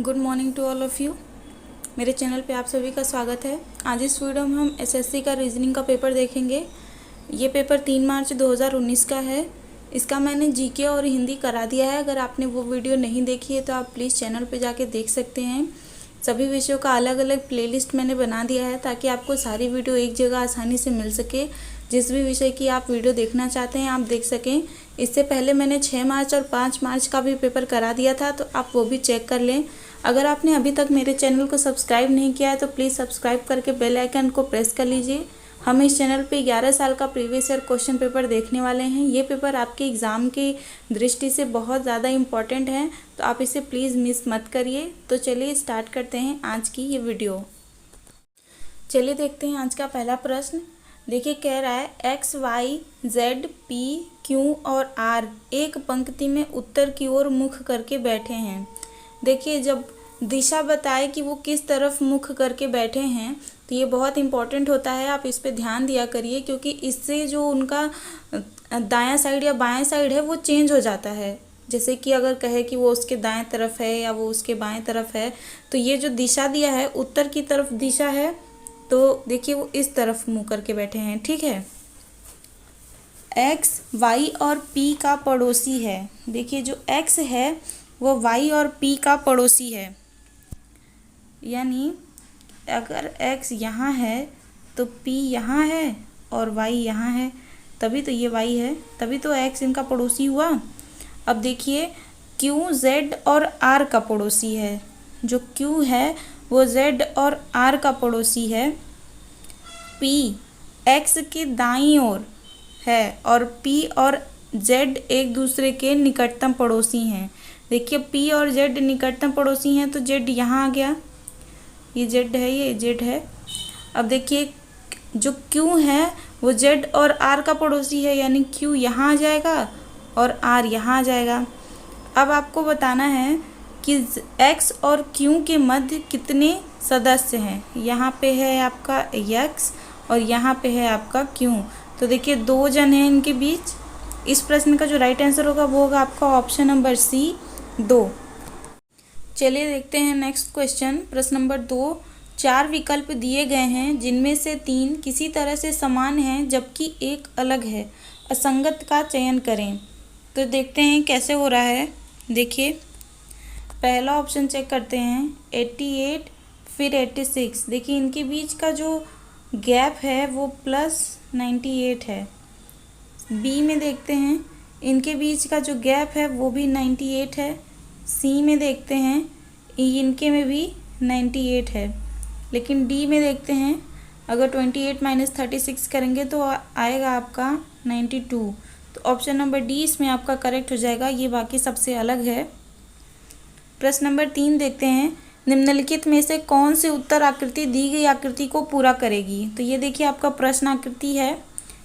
Good morning to all of you. मेरे channel पे आप सभी का स्वागत है। आज इस वीडियो में हम एसएससी का रीजनिंग का पेपर देखेंगे। ये पेपर 3 मार्च 2019 का है। इसका मैंने जीके और हिंदी करा दिया है। अगर आपने वो वीडियो नहीं देखी है तो आप प्लीज़ चैनल पे जाके देख सकते हैं। सभी विषयों का अलग अलग प्लेलिस्ट मैंने बना दिया है ताकि आपको सारी वीडियो एक जगह आसानी से मिल सके। जिस भी विषय की आप वीडियो देखना चाहते हैं आप देख सकें। इससे पहले मैंने 6 मार्च और 5 मार्च का भी पेपर करा दिया था, तो आप वो भी चेक कर लें। अगर आपने अभी तक मेरे चैनल को सब्सक्राइब नहीं किया है तो प्लीज़ सब्सक्राइब करके बेल आइकन को प्रेस कर लीजिए। हम इस चैनल पे 11 साल का प्रीवियस ईयर क्वेश्चन पेपर देखने वाले हैं। ये पेपर आपके एग्ज़ाम की दृष्टि से बहुत ज़्यादा इम्पॉर्टेंट है, तो आप इसे प्लीज़ मिस मत करिए। तो चलिए स्टार्ट करते हैं आज की ये वीडियो। चलिए देखते हैं आज का पहला प्रश्न। देखिए कह रहा है X Y Z P Q और आर एक पंक्ति में उत्तर की ओर मुख करके बैठे हैं। देखिए जब दिशा बताए कि वो किस तरफ मुख करके बैठे हैं तो ये बहुत इम्पोर्टेंट होता है। आप इस पे ध्यान दिया करिए क्योंकि इससे जो उनका दायां साइड या बाएं साइड है वो चेंज हो जाता है। जैसे कि अगर कहे कि वो उसके दाएं तरफ है या वो उसके बाएं तरफ है, तो ये जो दिशा दिया है उत्तर की तरफ दिशा है, तो देखिए वो इस तरफ मुँह करके बैठे हैं। ठीक है। एक्स वाई और पी का पड़ोसी है। देखिए जो एक्स है वो वाई और पी का पड़ोसी है, यानी अगर एक्स यहाँ है तो पी यहाँ है और वाई यहाँ है, तभी तो ये वाई है, तभी तो एक्स इनका पड़ोसी हुआ। अब देखिए क्यू जेड और आर का पड़ोसी है। जो क्यू है वो जेड और आर का पड़ोसी है। पी एक्स के दाईं ओर है और पी और जेड एक दूसरे के निकटतम पड़ोसी हैं। देखिए पी और जेड निकटतम पड़ोसी हैं तो जेड यहाँ आ गया, ये जेड है, ये जेड है। अब देखिए जो क्यू है वो जेड और आर का पड़ोसी है, यानी क्यू यहाँ आ जाएगा और आर यहाँ आ जाएगा। अब आपको बताना है कि एक्स और क्यू के मध्य कितने सदस्य हैं। यहाँ पे है आपका एक्स और यहाँ पे है आपका क्यू, तो देखिए 2 जन हैं इनके बीच। इस प्रश्न का जो राइट आंसर होगा वो होगा आपका ऑप्शन नंबर सी 2। चलिए देखते हैं नेक्स्ट क्वेश्चन। प्रश्न नंबर 2। 4 विकल्प दिए गए हैं जिनमें से 3 किसी तरह से समान हैं जबकि एक अलग है। असंगत का चयन करें। तो देखते हैं कैसे हो रहा है। देखिए पहला ऑप्शन चेक करते हैं 88 फिर 86। देखिए इनके बीच का जो गैप है वो +98 है। बी में देखते हैं इनके बीच का जो गैप है वो भी 98 है। सी में देखते हैं इनके में भी 98 है। लेकिन डी में देखते हैं अगर 28 - 36 करेंगे तो आएगा आपका 92। तो ऑप्शन नंबर डी इसमें आपका करेक्ट हो जाएगा। ये बाकी सबसे अलग है। प्रश्न नंबर 3 देखते हैं निम्नलिखित में से कौन सी उत्तर आकृति दी गई आकृति को पूरा करेगी। तो ये देखिए आपका प्रश्न आकृति है।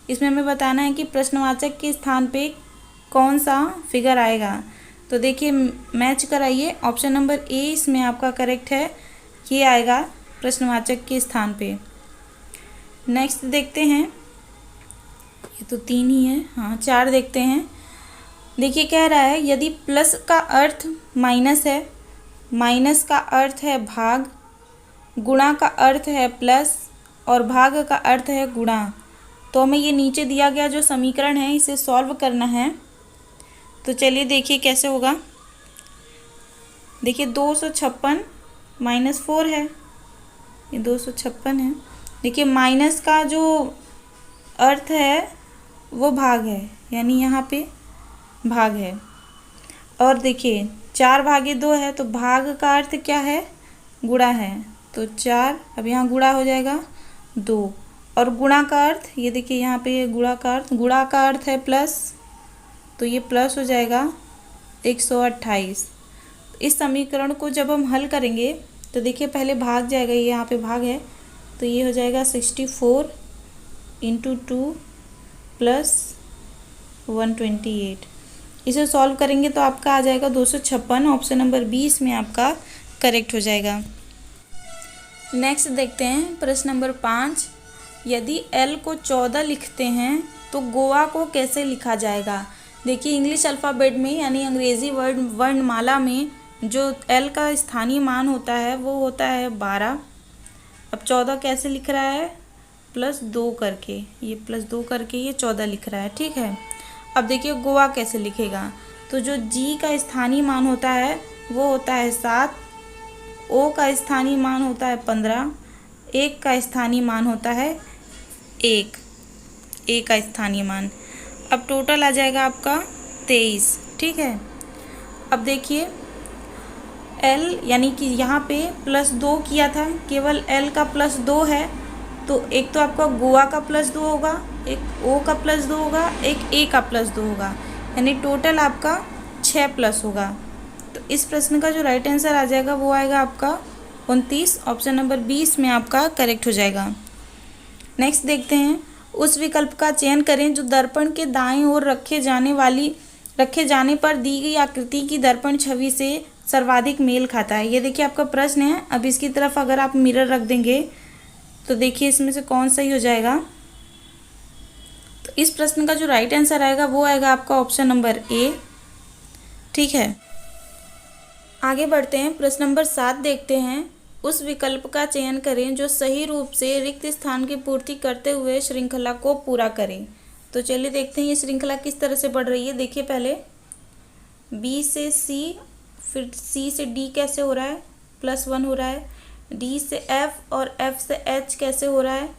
इसमें हमें बताना है कि प्रश्नवाचक के स्थान पे कौन सा फिगर आएगा। तो देखिए मैच कराइए। ऑप्शन नंबर ए इसमें आपका करेक्ट है, ये आएगा प्रश्नवाचक के स्थान पे। नेक्स्ट देखते हैं, ये तो 3 ही है, हाँ 4 देखते हैं। देखिए कह रहा है यदि प्लस का अर्थ माइनस है, माइनस का अर्थ है भाग, गुणा का अर्थ है प्लस और भाग का अर्थ है गुणा, तो हमें ये नीचे दिया गया जो समीकरण है इसे सॉल्व करना है। तो चलिए देखिए कैसे होगा। देखिए 256 - 4 है, ये 256 है। देखिए माइनस का जो अर्थ है वो भाग है, यानी यहाँ पे भाग है। और देखिए 4/2 है तो भाग का अर्थ क्या है, गुणा है, तो 4, अब यहाँ गुणा हो जाएगा 2। और गुणा का अर्थ ये देखिए यहाँ पे गुणा का अर्थ है प्लस, तो ये प्लस हो जाएगा 128। इस समीकरण को जब हम हल करेंगे तो देखिए पहले भाग जाएगा, ये यहाँ पे भाग है, तो ये हो जाएगा 64 × 2 + 128। इसे सॉल्व करेंगे तो आपका आ जाएगा 256। ऑप्शन नंबर 20 में आपका करेक्ट हो जाएगा। नेक्स्ट देखते हैं प्रश्न नंबर 5। यदि L को 14 लिखते हैं तो गोवा को कैसे लिखा जाएगा। देखिए इंग्लिश अल्फ़ाबेट में यानी अंग्रेज़ी वर्णमाला में जो l का स्थानीय मान होता है वो होता है 12। अब 14 कैसे लिख रहा है, +2 करके, ये +2 करके ये 14 लिख रहा है, ठीक है। अब देखिए गोवा कैसे लिखेगा, तो जो g का स्थानीय मान होता है वो होता है 7, o का स्थानीय मान होता है 15, 1 का स्थानीय मान होता है 1, a का स्थानीय मान। अब टोटल आ जाएगा आपका 23, ठीक है। अब देखिए l यानी कि यहाँ पे +2 किया था, केवल l का +2 है, तो एक तो आपका गोवा का +2 होगा, एक o का +2 होगा, एक a का +2 होगा, यानी टोटल आपका 6+ होगा। तो इस प्रश्न का जो राइट आंसर आ जाएगा वो आएगा आपका 29, ऑप्शन नंबर 20 में आपका करेक्ट हो जाएगा। नेक्स्ट देखते हैं, उस विकल्प का चयन करें जो दर्पण के दाएं ओर रखे जाने पर दी गई आकृति की दर्पण छवि से सर्वाधिक मेल खाता है। ये देखिए आपका प्रश्न है। अब इसकी तरफ अगर आप मिरर रख देंगे तो देखिए इसमें से कौन सही हो जाएगा। तो इस प्रश्न का जो राइट आंसर आएगा वो आएगा आपका ऑप्शन नंबर ए, ठीक है। आगे बढ़ते हैं, प्रश्न नंबर 7 देखते हैं। उस विकल्प का चयन करें जो सही रूप से रिक्त स्थान की पूर्ति करते हुए श्रृंखला को पूरा करे। तो चलिए देखते हैं ये श्रृंखला किस तरह से बढ़ रही है। देखिए पहले B से C, फिर C से D कैसे हो रहा है, +1 हो रहा है, D से F और F से H कैसे हो रहा है,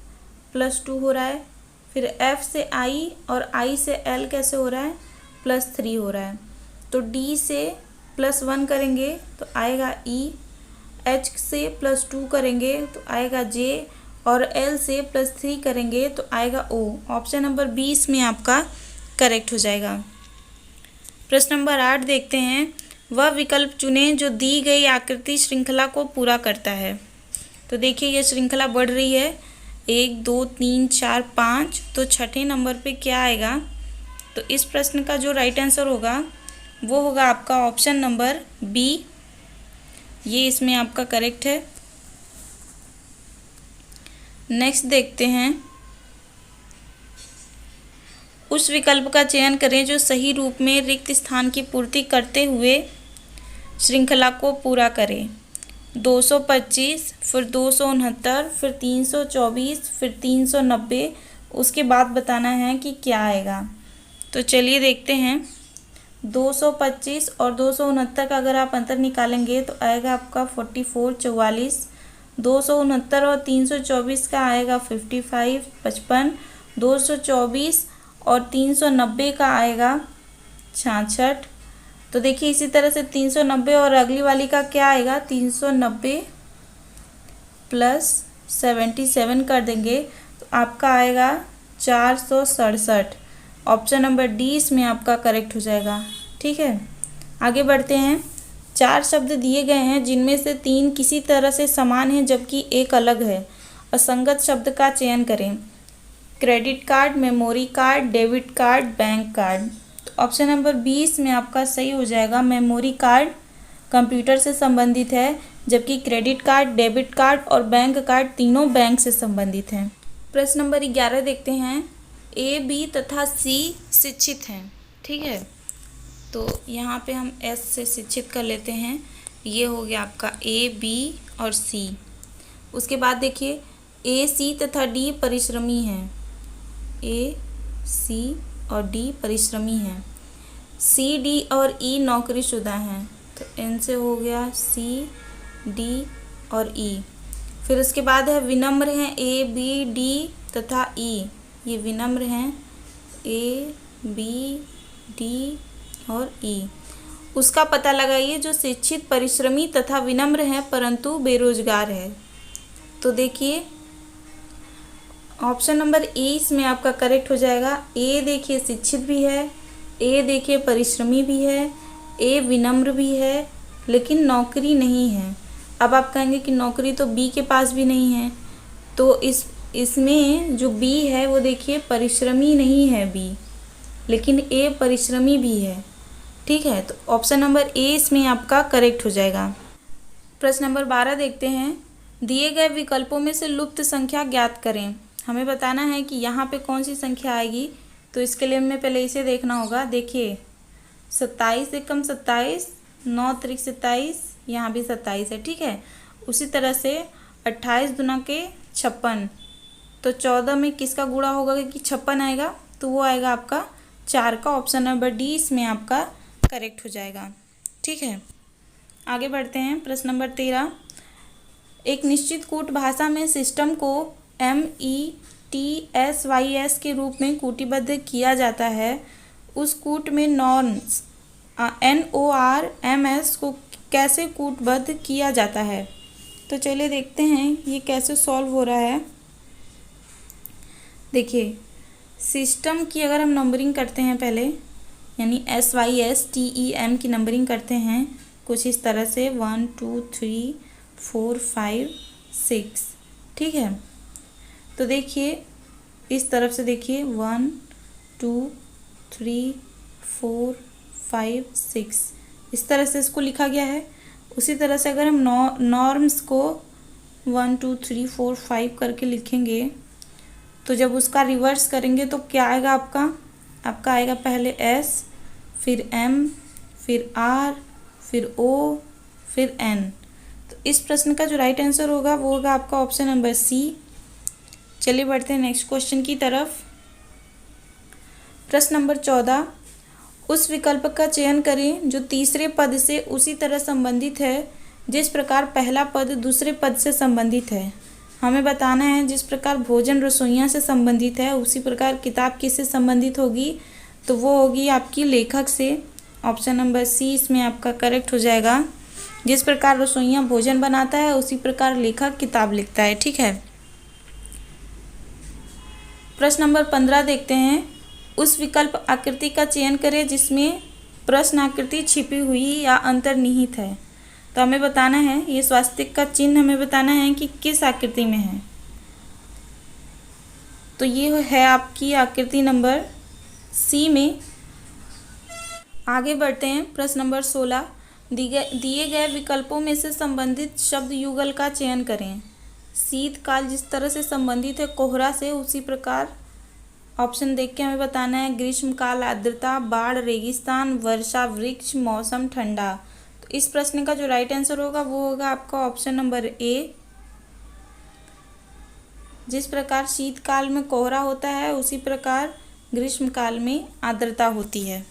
+2 हो रहा है, फिर F से I और I से L कैसे हो रहा है, +3 हो रहा है। तो D से +1 करेंगे तो आएगा E, H से +2 करेंगे तो आएगा J, और L से +3 करेंगे तो आएगा O। ऑप्शन नंबर 20 में आपका करेक्ट हो जाएगा। प्रश्न नंबर 8 देखते हैं, वह विकल्प चुनें जो दी गई आकृति श्रृंखला को पूरा करता है। तो देखिए ये श्रृंखला बढ़ रही है, 1 2 3 4 5, तो छठे नंबर पे क्या आएगा। तो इस प्रश्न का जो राइट आंसर होगा वो होगा आपका ऑप्शन नंबर बी, ये इसमें आपका करेक्ट है। नेक्स्ट देखते हैं, उस विकल्प का चयन करें जो सही रूप में रिक्त स्थान की पूर्ति करते हुए श्रृंखला को पूरा करे। 225, फिर 269, फिर 324, फिर 390, उसके बाद बताना है कि क्या आएगा। तो चलिए देखते हैं, 225 और 269 का अगर आप अंतर निकालेंगे तो आएगा आपका 44 44, 269 और 324 का आएगा 55 55, 224 और 390 का आएगा 66। तो देखिए इसी तरह से 390 और अगली वाली का क्या आएगा, 390 + 77 कर देंगे तो आपका आएगा 467। ऑप्शन नंबर डी इसमें आपका करेक्ट हो जाएगा, ठीक है। आगे बढ़ते हैं, 4 शब्द दिए गए हैं जिनमें से 3 किसी तरह से समान हैं जबकि एक अलग है। असंगत शब्द का चयन करें। Credit card, memory card, debit card, bank card. तो ऑप्शन नंबर 20 में आपका सही हो जाएगा, मेमोरी कार्ड कंप्यूटर से संबंधित है, जबकि क्रेडिट कार्ड, डेबिट कार्ड और बैंक कार्ड तीनों बैंक से संबंधित हैं। प्रश्न नंबर 11 देखते हैं, ए, बी तथा सी शिक्षित हैं, ठीक है। तो यहाँ पे हम एस से शिक्षित कर लेते हैं, ये हो गया आपका ए, बी और सी। उसके बाद देखिए ए, सी तथा डी परिश्रमी हैं, ए, सी और डी परिश्रमी हैं। सी, डी और ई नौकरीशुदा हैं, तो इनसे हो गया सी, डी और ई। फिर उसके बाद है विनम्र हैं, ए, बी, डी तथा ई, ये विनम्र हैं, ए, बी, डी और ई। उसका पता लगाइए जो शिक्षित, परिश्रमी तथा विनम्र हैं परंतु बेरोजगार है। तो देखिए ऑप्शन नंबर ए इसमें आपका करेक्ट हो जाएगा। ए देखिए शिक्षित भी है, ए देखिए परिश्रमी भी है, ए विनम्र भी है, लेकिन नौकरी नहीं है। अब आप कहेंगे कि नौकरी तो बी के पास भी नहीं है, तो इसमें जो बी है वो देखिए परिश्रमी नहीं है बी, लेकिन ए परिश्रमी भी है, ठीक है। तो ऑप्शन नंबर ए इसमें आपका करेक्ट हो जाएगा। प्रश्न नंबर 12 देखते हैं, दिए गए विकल्पों में से लुप्त संख्या ज्ञात करें। हमें बताना है कि यहाँ पे कौन सी संख्या आएगी, तो इसके लिए हमें पहले इसे देखना होगा। देखिए 27 × 27 9 त्रिक 27, यहाँ भी 27 है, ठीक है। उसी तरह से 28 दूना के 56, तो 14 में किसका गुणा होगा कि 56 आएगा, तो वो आएगा आपका 4 का। ऑप्शन नंबर डी इसमें आपका करेक्ट हो जाएगा, ठीक है। आगे बढ़ते हैं। प्रश्न नंबर 13, एक निश्चित कूट भाषा में सिस्टम को METSYS के रूप में कूटीबद्ध किया जाता है। उस कूट में NORMS को कैसे कूटबद्ध किया जाता है। तो चलिए देखते हैं ये कैसे सॉल्व हो रहा है। देखिए, सिस्टम की अगर हम नंबरिंग करते हैं पहले, यानी SYSTEM की नंबरिंग करते हैं कुछ इस तरह से 1 2 3 4 5 6, ठीक है। तो देखिए इस तरफ से देखिए 1 2 3 4 5 6, इस तरह से इसको लिखा गया है। उसी तरह से अगर हम नॉर्म्स को 1 2 3 4 5 करके लिखेंगे, तो जब उसका रिवर्स करेंगे तो क्या आएगा आपका आएगा पहले S, फिर M, फिर R, फिर O, फिर N। तो इस प्रश्न का जो राइट आंसर होगा वो होगा आपका ऑप्शन नंबर सी। चलिए बढ़ते हैं नेक्स्ट क्वेश्चन की तरफ। प्रश्न नंबर 14, उस विकल्प का चयन करें जो तीसरे पद से उसी तरह संबंधित है जिस प्रकार पहला पद दूसरे पद से संबंधित है। हमें बताना है जिस प्रकार भोजन रसोइयाँ से संबंधित है उसी प्रकार किताब किससे संबंधित होगी, तो वो होगी आपकी लेखक से। ऑप्शन नंबर सी इसमें आपका करेक्ट हो जाएगा। जिस प्रकार रसोइयाँ भोजन बनाता है उसी प्रकार लेखक किताब लिखता है, ठीक है। प्रश्न नंबर 15 देखते हैं। उस विकल्प आकृति का चयन करें जिसमें प्रश्न आकृति छिपी हुई या अंतर्निहित है। तो हमें बताना है ये स्वास्तिक का चिन्ह हमें बताना है कि किस आकृति में है। तो ये है आपकी आकृति नंबर सी में। आगे बढ़ते हैं। प्रश्न नंबर 16, दिए गए विकल्पों में से संबंधित शब्द युगल का चयन करें। शीतकाल जिस तरह से संबंधित है कोहरा से, उसी प्रकार ऑप्शन देख के हमें बताना है। ग्रीष्मकाल आर्द्रता, बाढ़ रेगिस्तान, वर्षा वृक्ष, मौसम ठंडा। तो इस प्रश्न का जो राइट आंसर होगा वो होगा आपका ऑप्शन नंबर ए। जिस प्रकार शीतकाल में कोहरा होता है उसी प्रकार ग्रीष्मकाल में आर्द्रता होती है।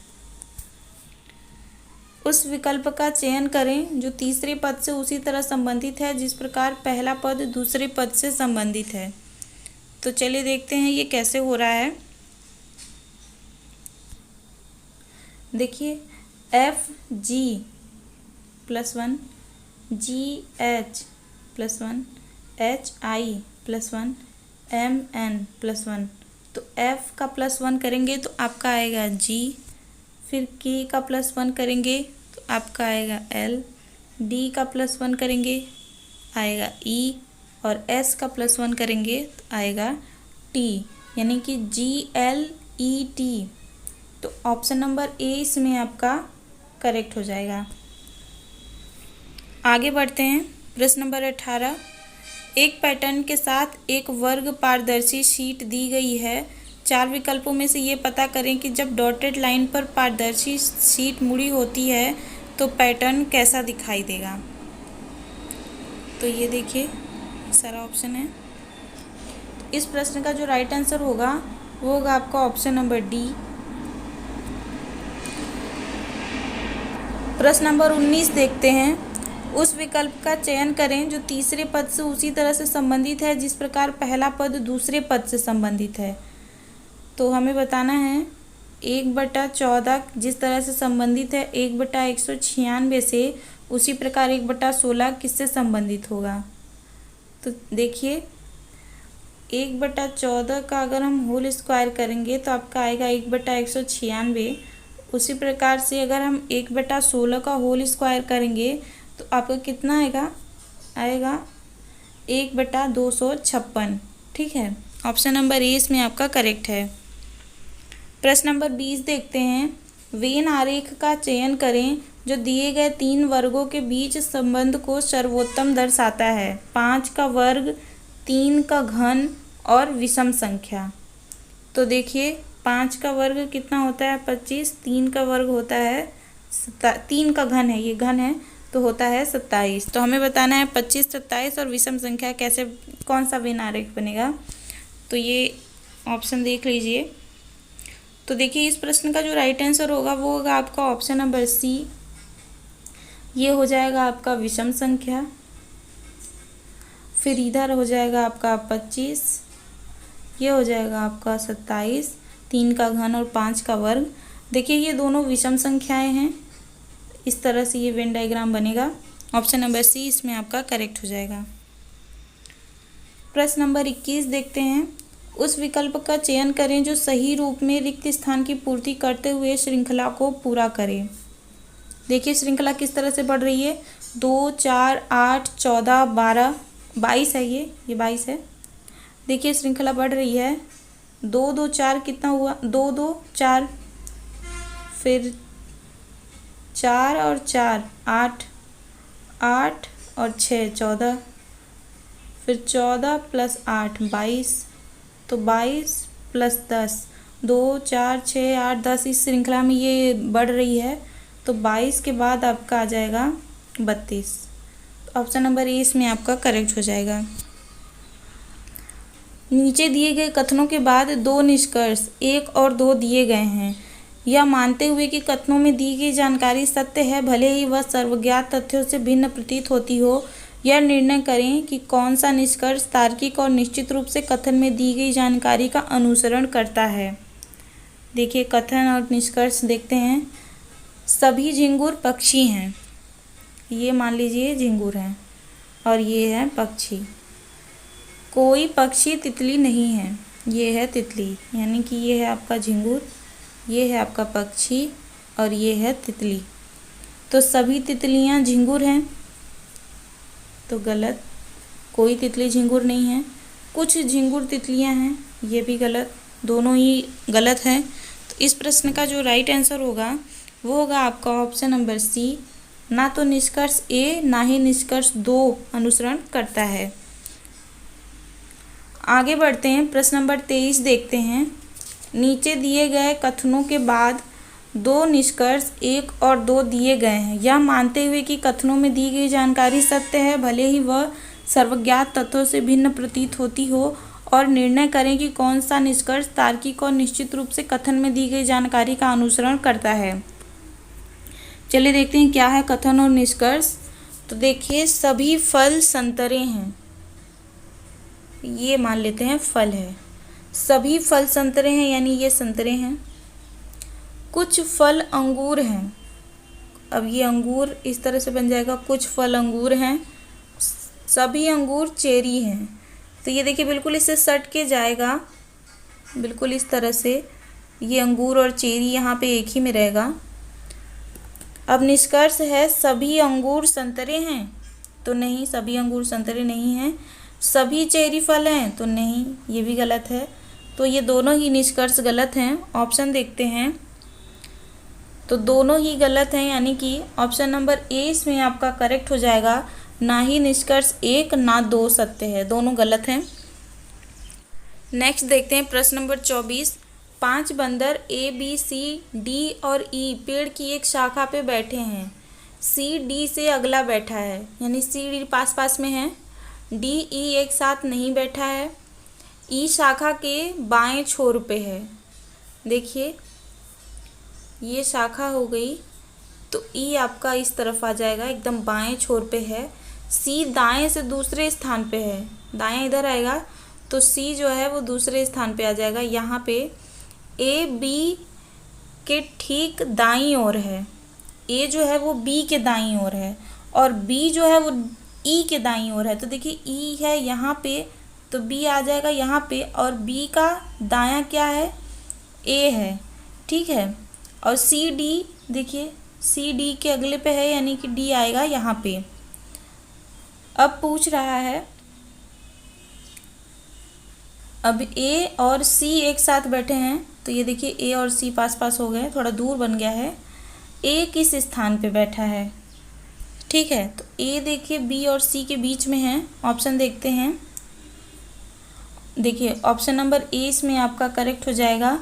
उस विकल्प का चयन करें जो तीसरे पद से उसी तरह संबंधित है जिस प्रकार पहला पद दूसरे पद से संबंधित है। तो चलिए देखते हैं ये कैसे हो रहा है। देखिए FG +1, GH +1, HI +1, MN +1। तो F का +1 करेंगे तो आपका आएगा G, फिर K का +1 करेंगे तो आपका आएगा L, D का +1 करेंगे आएगा E, और S का +1 करेंगे तो आएगा T, यानी कि GLET। तो ऑप्शन नंबर ए इसमें आपका करेक्ट हो जाएगा। आगे बढ़ते हैं। प्रश्न नंबर 18, एक पैटर्न के साथ एक वर्ग पारदर्शी शीट दी गई है। 4 विकल्पों में से ये पता करें कि जब डॉटेड लाइन पर पारदर्शी शीट मुड़ी होती है तो पैटर्न कैसा दिखाई देगा। तो ये देखिए सारा ऑप्शन है। इस प्रश्न का जो राइट आंसर होगा वो होगा आपका ऑप्शन नंबर डी। प्रश्न नंबर 19 देखते हैं। उस विकल्प का चयन करें जो तीसरे पद से उसी तरह से संबंधित है जिस प्रकार पहला पद दूसरे पद से संबंधित है। तो हमें बताना है 1/14 जिस तरह से संबंधित है 1/196 से, उसी प्रकार 1/16 किससे संबंधित होगा। तो देखिए 1/14 का अगर हम होल स्क्वायर करेंगे तो आपका आएगा 1/196। उसी प्रकार से अगर हम 1/16 का होल स्क्वायर करेंगे तो आपका कितना आएगा 1/256, ठीक है। ऑप्शन नंबर ए इसमें आपका करेक्ट है। प्रश्न नंबर 20 देखते हैं। वेन आरेख का चयन करें जो दिए गए 3 वर्गों के बीच संबंध को सर्वोत्तम दर्शाता है। 5 का वर्ग, 3 का घन और विषम संख्या। तो देखिए 5 का वर्ग कितना होता है 25, 3 का वर्ग होता है 3 का घन है, ये घन है तो होता है 27। तो हमें बताना है 25, 27 और विषम संख्या कैसे, कौन सा वेन आरेख बनेगा। तो ये ऑप्शन देख लीजिए। तो देखिए इस प्रश्न का जो राइट आंसर होगा वो होगा आपका ऑप्शन नंबर सी। ये हो जाएगा आपका विषम संख्या। फिर इधर हो जाएगा आपका 25, ये हो जाएगा आपका 27, 3 का घन और 5 का वर्ग। देखिए ये दोनों विषम संख्याएं हैं, इस तरह से ये वेन डायग्राम बनेगा। ऑप्शन नंबर सी इसमें आपका करेक्ट हो जाएगा। प्रश्न नंबर 21 देखते हैं। उस विकल्प का चयन करें जो सही रूप में रिक्त स्थान की पूर्ति करते हुए श्रृंखला को पूरा करे। देखिए श्रृंखला किस तरह से बढ़ रही है, 2, 4, 8, 14, 12, 22 है, ये 22 है। देखिए श्रृंखला बढ़ रही है, 2, 2, 4 कितना हुआ, 2, 2, 4, फिर 4 और 4 8, 8 और 6 14, फिर 14 + 8 22, तो 22 + 10 2, 4, 6, 8, 10, इस श्रृंखला में ये बढ़ रही है। तो 22 के बाद आपका आ जाएगा 32। तो ऑप्शन नंबर ए इसमें आपका करेक्ट हो जाएगा। नीचे दिए गए कथनों के बाद 2 निष्कर्ष 1 और 2 दिए गए हैं। यह मानते हुए कि कथनों में दी गई जानकारी सत्य है, भले ही वह सर्वज्ञात तथ्यों से भिन्न प्रतीत होती हो, यह निर्णय करें कि कौन सा निष्कर्ष तार्किक और निश्चित रूप से कथन में दी गई जानकारी का अनुसरण करता है। देखिए कथन और निष्कर्ष देखते हैं। सभी झिंगुर पक्षी हैं, ये मान लीजिए झिंगुर हैं और ये है पक्षी। कोई पक्षी तितली नहीं है, ये है तितली, यानी कि ये है आपका झिंगुर, ये है आपका पक्षी और ये है तितली। तो सभी तितलियां झिंगुर हैं, तो गलत, कोई तितली झिंगुर नहीं है। कुछ झिंगुर तितलियां हैं, ये भी गलत, दोनों ही गलत हैं। तो इस प्रश्न का जो राइट आंसर होगा वो होगा आपका ऑप्शन नंबर सी। ना तो निष्कर्ष ए ना ही निष्कर्ष 2 अनुसरण करता है। आगे बढ़ते हैं, प्रश्न नंबर 23 देखते हैं। नीचे दिए गए कथनों के बाद 2 निष्कर्ष 1 और 2 दिए गए हैं। यह मानते हुए कि कथनों में दी गई जानकारी सत्य है, भले ही वह सर्वज्ञात तत्वों से भिन्न प्रतीत होती हो, और निर्णय करें कि कौन सा निष्कर्ष तार्किक और निश्चित रूप से कथन में दी गई जानकारी का अनुसरण करता है। चलिए देखते हैं क्या है कथन और निष्कर्ष। तो देखिए सभी फल संतरे हैं, ये मान लेते हैं फल है। सभी फल संतरे हैं यानी ये संतरे हैं। कुछ फल अंगूर हैं, अब ये अंगूर इस तरह से बन जाएगा, कुछ फल अंगूर हैं। सभी अंगूर चेरी हैं, तो ये देखिए बिल्कुल इससे सट के जाएगा, बिल्कुल इस तरह से ये अंगूर और चेरी यहाँ पे एक ही में रहेगा। अब निष्कर्ष है सभी अंगूर संतरे हैं, तो नहीं, सभी अंगूर संतरे नहीं हैं। सभी चेरी फल हैं, तो नहीं, ये भी गलत है। तो ये दोनों ही निष्कर्ष गलत हैं। ऑप्शन देखते हैं, तो दोनों ही गलत हैं, यानी कि ऑप्शन नंबर ए इसमें आपका करेक्ट हो जाएगा। ना ही निष्कर्ष 1 ना 2 सत्य है, दोनों गलत हैं। नेक्स्ट देखते हैं प्रश्न नंबर 24। 5 बंदर ए बी सी डी और ई पेड़ की एक शाखा पे बैठे हैं। सी डी से अगला बैठा है, यानी सी डी पास पास में है, डी ई एक साथ नहीं बैठा है। ई शाखा के बाएं छोर पे है। देखिए ये शाखा हो गई, तो ई आपका इस तरफ आ जाएगा, एकदम बाएं छोर पे है। सी दाएं से दूसरे स्थान पे है, दाएं इधर आएगा, तो सी जो है वो दूसरे स्थान पे आ जाएगा। यहाँ पे ए बी के ठीक दाईं ओर है, ए जो है वो बी के दाईं ओर है और बी जो है वो ई के दाईं ओर है। तो देखिए ई है यहाँ पे, तो बी आ जाएगा यहाँ पे, और बी का दायां क्या है, ए है, ठीक है। और सी डी, देखिए सी डी के अगले पे है, यानी कि डी आएगा यहाँ पे। अब पूछ रहा है, अब ए और सी एक साथ बैठे हैं, तो ये देखिए ए और सी पास पास हो गए, थोड़ा दूर बन गया है। ए किस स्थान पे बैठा है, ठीक है, तो ए देखिए बी और सी के बीच में है। ऑप्शन देखते हैं, देखिए ऑप्शन नंबर ए इसमें आपका करेक्ट हो जाएगा।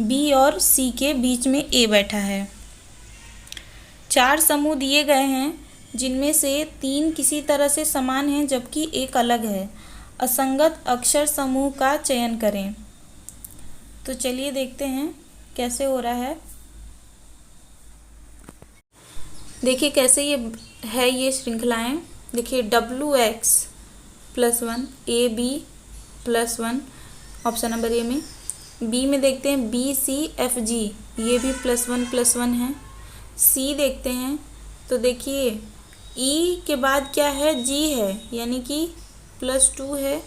बी और सी के बीच में ए बैठा है। 4 समूह दिए गए हैं जिनमें से 3 किसी तरह से समान हैं जबकि एक अलग है। असंगत अक्षर समूह का चयन करें। तो चलिए देखते हैं कैसे हो रहा है। देखिए कैसे ये श्रृंखलाएं। देखिए WX+1 AB +1 option number A में। बी में देखते हैं BCFG, ये भी +1 है। सी देखते हैं तो देखिए E के बाद क्या है, G है यानी कि +2 है,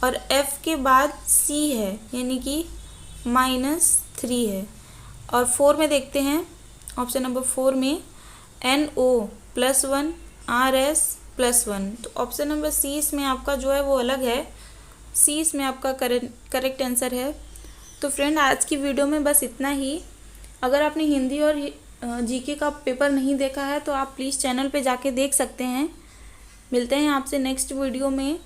और F के बाद C है यानी कि -3 है। और 4 में देखते हैं ऑप्शन नंबर 4 में NO+1 RS+1। तो ऑप्शन नंबर सी इसमें आपका जो है वो अलग है। सी इसमें आपका करेक्ट आंसर है। तो फ्रेंड आज की वीडियो में बस इतना ही। अगर आपने हिंदी और जीके का पेपर नहीं देखा है तो आप प्लीज़ चैनल पे जाके देख सकते हैं। मिलते हैं आपसे नेक्स्ट वीडियो में।